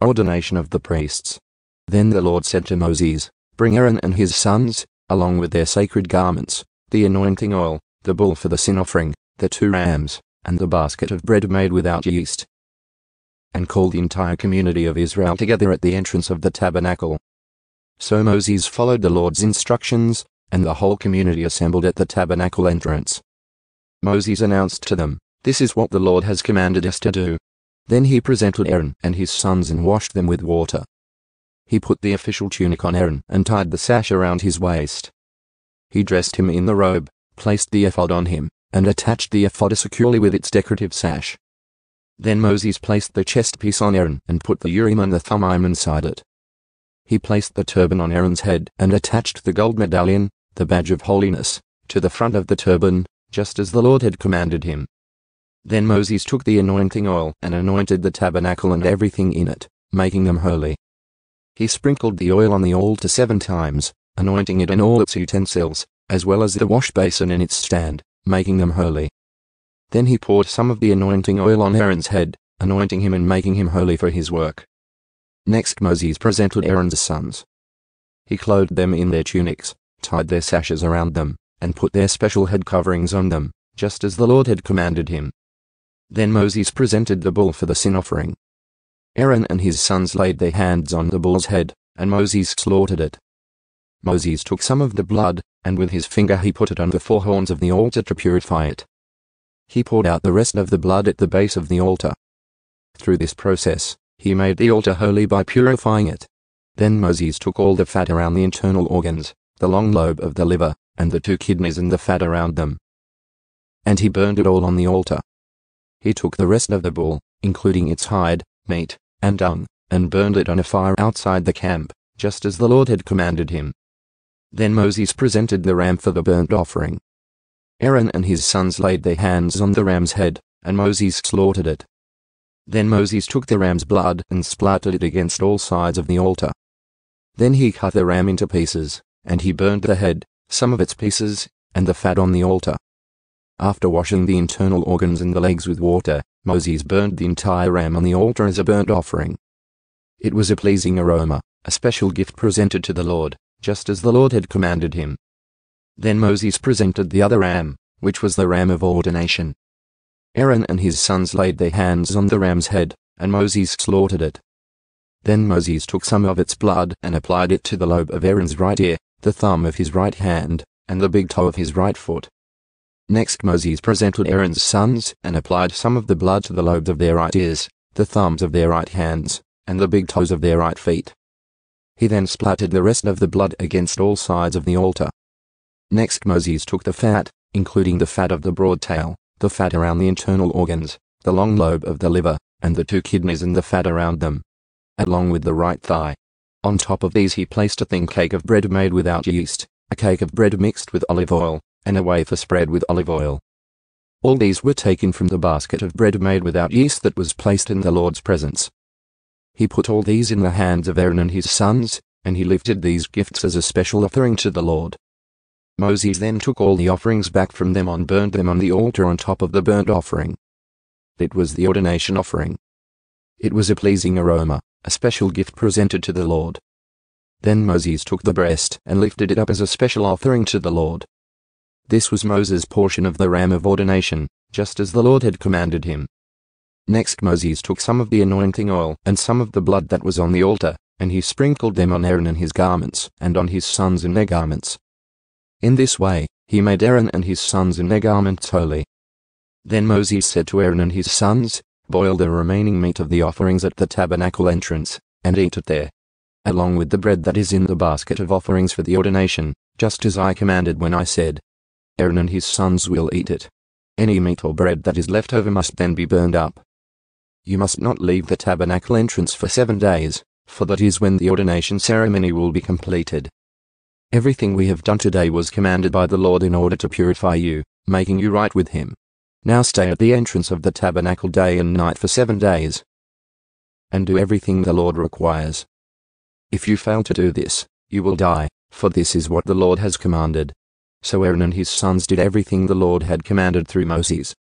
Ordination of the priests. Then the Lord said to Moses, "Bring Aaron and his sons, along with their sacred garments, the anointing oil, the bull for the sin offering, the 2 rams, and the basket of bread made without yeast. And call the entire community of Israel together at the entrance of the tabernacle." So Moses followed the Lord's instructions, and the whole community assembled at the tabernacle entrance. Moses announced to them, "This is what the Lord has commanded us to do." Then he presented Aaron and his sons and washed them with water. He put the official tunic on Aaron and tied the sash around his waist. He dressed him in the robe, placed the ephod on him, and attached the ephod securely with its decorative sash. Then Moses placed the chest piece on Aaron and put the Urim and the Thummim inside it. He placed the turban on Aaron's head and attached the gold medallion, the badge of holiness, to the front of the turban, just as the Lord had commanded him. Then Moses took the anointing oil and anointed the tabernacle and everything in it, making them holy. He sprinkled the oil on the altar 7 times, anointing it and all its utensils, as well as the wash basin and its stand, making them holy. Then he poured some of the anointing oil on Aaron's head, anointing him and making him holy for his work. Next Moses presented Aaron's sons. He clothed them in their tunics, tied their sashes around them, and put their special head coverings on them, just as the Lord had commanded him. Then Moses presented the bull for the sin offering. Aaron and his sons laid their hands on the bull's head, and Moses slaughtered it. Moses took some of the blood, and with his finger he put it on the 4 horns of the altar to purify it. He poured out the rest of the blood at the base of the altar. Through this process, he made the altar holy by purifying it. Then Moses took all the fat around the internal organs, the long lobe of the liver, and the 2 kidneys and the fat around them. And he burned it all on the altar. He took the rest of the bull, including its hide, meat, and dung, and burned it on a fire outside the camp, just as the Lord had commanded him. Then Moses presented the ram for the burnt offering. Aaron and his sons laid their hands on the ram's head, and Moses slaughtered it. Then Moses took the ram's blood and splattered it against all sides of the altar. Then he cut the ram into pieces, and he burned the head, some of its pieces, and the fat on the altar. After washing the internal organs and the legs with water, Moses burned the entire ram on the altar as a burnt offering. It was a pleasing aroma, a special gift presented to the Lord, just as the Lord had commanded him. Then Moses presented the other ram, which was the ram of ordination. Aaron and his sons laid their hands on the ram's head, and Moses slaughtered it. Then Moses took some of its blood and applied it to the lobe of Aaron's right ear, the thumb of his right hand, and the big toe of his right foot. Next Moses presented Aaron's sons and applied some of the blood to the lobes of their right ears, the thumbs of their right hands, and the big toes of their right feet. He then splattered the rest of the blood against all sides of the altar. Next Moses took the fat, including the fat of the broad tail, the fat around the internal organs, the long lobe of the liver, and the 2 kidneys and the fat around them, along with the right thigh. On top of these he placed a thin cake of bread made without yeast, a cake of bread mixed with olive oil, and a wafer spread with olive oil. All these were taken from the basket of bread made without yeast that was placed in the Lord's presence. He put all these in the hands of Aaron and his sons, and he lifted these gifts as a special offering to the Lord. Moses then took all the offerings back from them and burned them on the altar on top of the burnt offering. It was the ordination offering. It was a pleasing aroma, a special gift presented to the Lord. Then Moses took the breast and lifted it up as a special offering to the Lord. This was Moses' portion of the ram of ordination, just as the Lord had commanded him. Next Moses took some of the anointing oil and some of the blood that was on the altar, and he sprinkled them on Aaron and his garments, and on his sons and their garments. In this way, he made Aaron and his sons and their garments holy. Then Moses said to Aaron and his sons, "Boil the remaining meat of the offerings at the tabernacle entrance, and eat it there, along with the bread that is in the basket of offerings for the ordination, just as I commanded when I said, 'Aaron and his sons will eat it.' Any meat or bread that is left over must then be burned up. You must not leave the tabernacle entrance for 7 days, for that is when the ordination ceremony will be completed. Everything we have done today was commanded by the Lord in order to purify you, making you right with him. Now stay at the entrance of the tabernacle day and night for 7 days, and do everything the Lord requires. If you fail to do this, you will die, for this is what the Lord has commanded." So Aaron and his sons did everything the Lord had commanded through Moses.